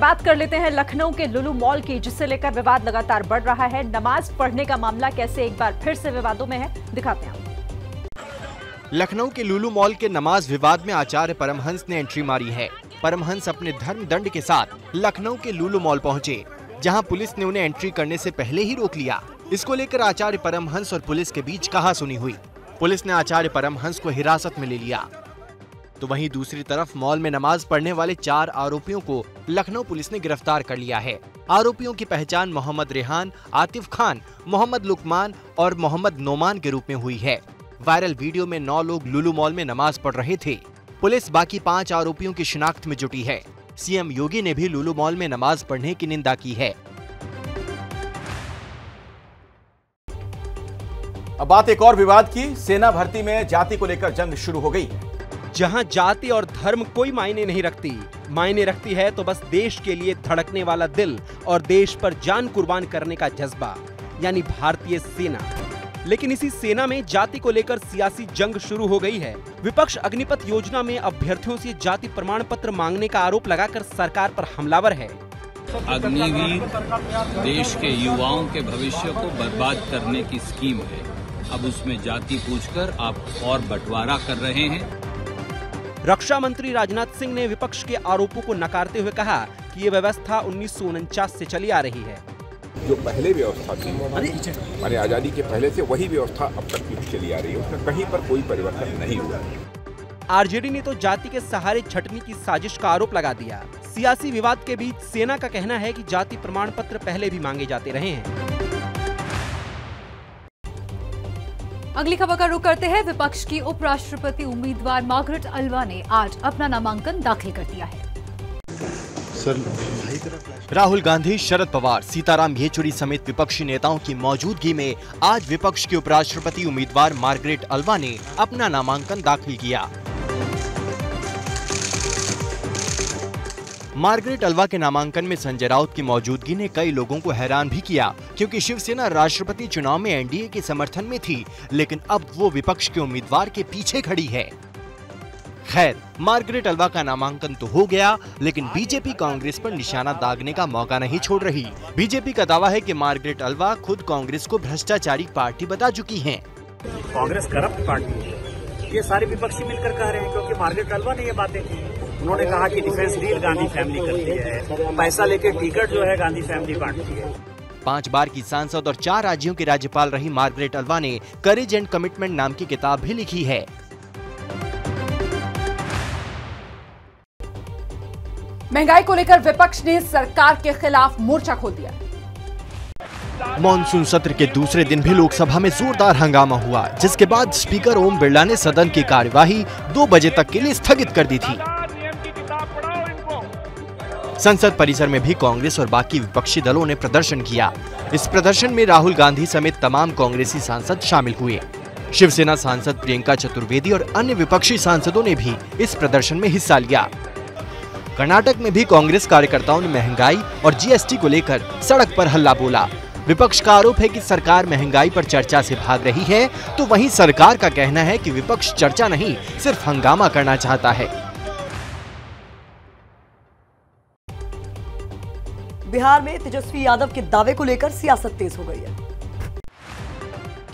बात कर लेते हैं लखनऊ के लुलु मॉल की, जिससे लेकर विवाद लगातार बढ़ रहा है। नमाज पढ़ने का मामला कैसे एक बार फिर से विवादों में है, दिखाते हैं। लखनऊ के लुलु मॉल के नमाज विवाद में आचार्य परमहंस ने एंट्री मारी है। परमहंस अपने धर्म दंड के साथ लखनऊ के लुलु मॉल पहुंचे, जहां पुलिस ने उन्हें एंट्री करने से पहले ही रोक लिया। इसको लेकर आचार्य परमहंस और पुलिस के बीच कहासुनी हुई। पुलिस ने आचार्य परमहंस को हिरासत में ले लिया। तो वहीं दूसरी तरफ मॉल में नमाज पढ़ने वाले 4 आरोपियों को लखनऊ पुलिस ने गिरफ्तार कर लिया है। आरोपियों की पहचान मोहम्मद रेहान, आतिफ खान, मोहम्मद लुकमान और मोहम्मद नोमान के रूप में हुई है। वायरल वीडियो में 9 लोग लुलु मॉल में नमाज पढ़ रहे थे। पुलिस बाकी 5 आरोपियों की शिनाख्त में जुटी है। सीएम योगी ने भी लुलु मॉल में नमाज पढ़ने की निंदा की है। अब बात एक और विवाद की। सेना भर्ती में जाति को लेकर जंग शुरू हो गई। जहां जाति और धर्म कोई मायने नहीं रखती, मायने रखती है तो बस देश के लिए धड़कने वाला दिल और देश पर जान कुर्बान करने का जज्बा, यानी भारतीय सेना। लेकिन इसी सेना में जाति को लेकर सियासी जंग शुरू हो गई है। विपक्ष अग्निपथ योजना में अभ्यर्थियों से जाति प्रमाण पत्र मांगने का आरोप लगाकर सरकार पर हमलावर है। अग्निवीर देश के युवाओं के भविष्य को बर्बाद करने की स्कीम है। अब उसमें जाति पूछकर आप और बंटवारा कर रहे हैं। रक्षा मंत्री राजनाथ सिंह ने विपक्ष के आरोपों को नकारते हुए कहा कि ये व्यवस्था 1949 से चली आ रही है। जो पहले व्यवस्था थी हमारे आजादी के पहले से, वही व्यवस्था अब तक की चली आ रही है। उसमें कहीं पर कोई परिवर्तन नहीं हुआ। आरजेडी ने तो जाति के सहारे छटनी की साजिश का आरोप लगा दिया। सियासी विवाद के बीच सेना का कहना है कि जाति प्रमाण पत्र पहले भी मांगे जाते रहे हैं। अगली खबर का रुख करते हैं। विपक्ष की उपराष्ट्रपति उम्मीदवार मार्गरेट अल्वा ने आज अपना नामांकन दाखिल कर दिया है। राहुल गांधी, शरद पवार, सीताराम येचुरी समेत विपक्षी नेताओं की मौजूदगी में आज विपक्ष की उपराष्ट्रपति उम्मीदवार मार्गरेट अल्वा ने अपना नामांकन दाखिल किया। मार्गरेट अल्वा के नामांकन में संजय राउत की मौजूदगी ने कई लोगों को हैरान भी किया, क्योंकि शिवसेना राष्ट्रपति चुनाव में एनडीए के समर्थन में थी, लेकिन अब वो विपक्ष के उम्मीदवार के पीछे खड़ी है। खैर, मार्गरेट अल्वा का नामांकन तो हो गया, लेकिन बीजेपी कांग्रेस पर निशाना दागने का मौका नहीं छोड़ रही। बीजेपी का दावा है कि मार्गरेट अल्वा खुद कांग्रेस को भ्रष्टाचारी पार्टी बता चुकी हैं। कांग्रेस करप्ट पार्टी है, ये सारे विपक्षी मिलकर कह रहे हैं, क्योंकि मार्गरेट अल्वा ने ये बातें की। उन्होंने कहा कि डिफेंस डील गांधी फैमिली करती है, पैसा लेके टिकट जो है गांधी फैमिली बांटती है। 5 बार की सांसद और 4 राज्यों की राज्यपाल रही मार्गरेट अल्वा ने करेज एंड कमिटमेंट नाम की किताब भी लिखी है। महंगाई को लेकर विपक्ष ने सरकार के खिलाफ मोर्चा खोल दिया। मॉनसून सत्र के दूसरे दिन भी लोकसभा में जोरदार हंगामा हुआ, जिसके बाद स्पीकर ओम बिरला ने सदन की कार्यवाही 2 बजे तक के लिए स्थगित कर दी थी। संसद परिसर में भी कांग्रेस और बाकी विपक्षी दलों ने प्रदर्शन किया। इस प्रदर्शन में राहुल गांधी समेत तमाम कांग्रेसी सांसद शामिल हुए। शिवसेना सांसद प्रियंका चतुर्वेदी और अन्य विपक्षी सांसदों ने भी इस प्रदर्शन में हिस्सा लिया। कर्नाटक में भी कांग्रेस कार्यकर्ताओं ने महंगाई और जीएसटी को लेकर सड़क पर हल्ला बोला। विपक्ष का आरोप है कि सरकार महंगाई पर चर्चा से भाग रही है, तो वहीं सरकार का कहना है कि विपक्ष चर्चा नहीं, सिर्फ हंगामा करना चाहता है। बिहार में तेजस्वी यादव के दावे को लेकर सियासत तेज हो गई है।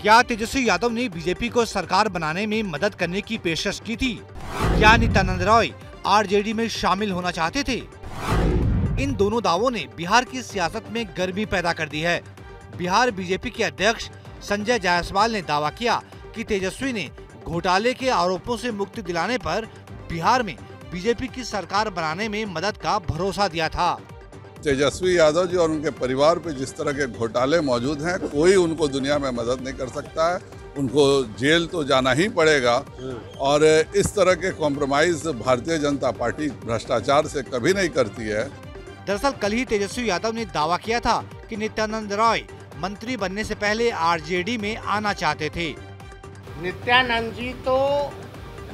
क्या तेजस्वी यादव ने बीजेपी को सरकार बनाने में मदद करने की पेशकश की थी? क्या नित्यानंद राय आरजेडी में शामिल होना चाहते थे? इन दोनों दावों ने बिहार की सियासत में गर्मी पैदा कर दी है। बिहार बीजेपी के अध्यक्ष संजय जायसवाल ने दावा किया कि तेजस्वी ने घोटाले के आरोपों से मुक्ति दिलाने पर बिहार में बीजेपी की सरकार बनाने में मदद का भरोसा दिया था। तेजस्वी यादव जी और उनके परिवार पे जिस तरह के घोटाले मौजूद हैं, कोई उनको दुनिया में मदद नहीं कर सकता है। उनको जेल तो जाना ही पड़ेगा और इस तरह के कॉम्प्रोमाइज भारतीय जनता पार्टी भ्रष्टाचार से कभी नहीं करती है। दरअसल कल ही तेजस्वी यादव ने दावा किया था कि नित्यानंद राय मंत्री बनने से पहले आरजेडी में आना चाहते थे। नित्यानंद जी तो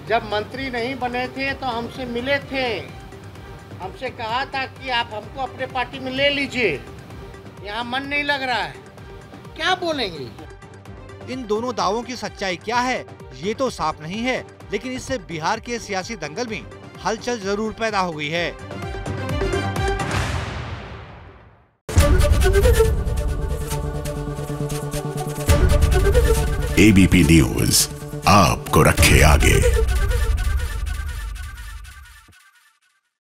जब मंत्री नहीं बने थे तो हमसे मिले थे, हमसे कहा था कि आप हमको अपने पार्टी में ले लीजिए, यहाँ मन नहीं लग रहा है, क्या बोलेंगे? इन दोनों दावों की सच्चाई क्या है ये तो साफ नहीं है, लेकिन इससे बिहार के सियासी दंगल में हलचल जरूर पैदा हो गई है। एबीपी न्यूज आपको रखे आगे।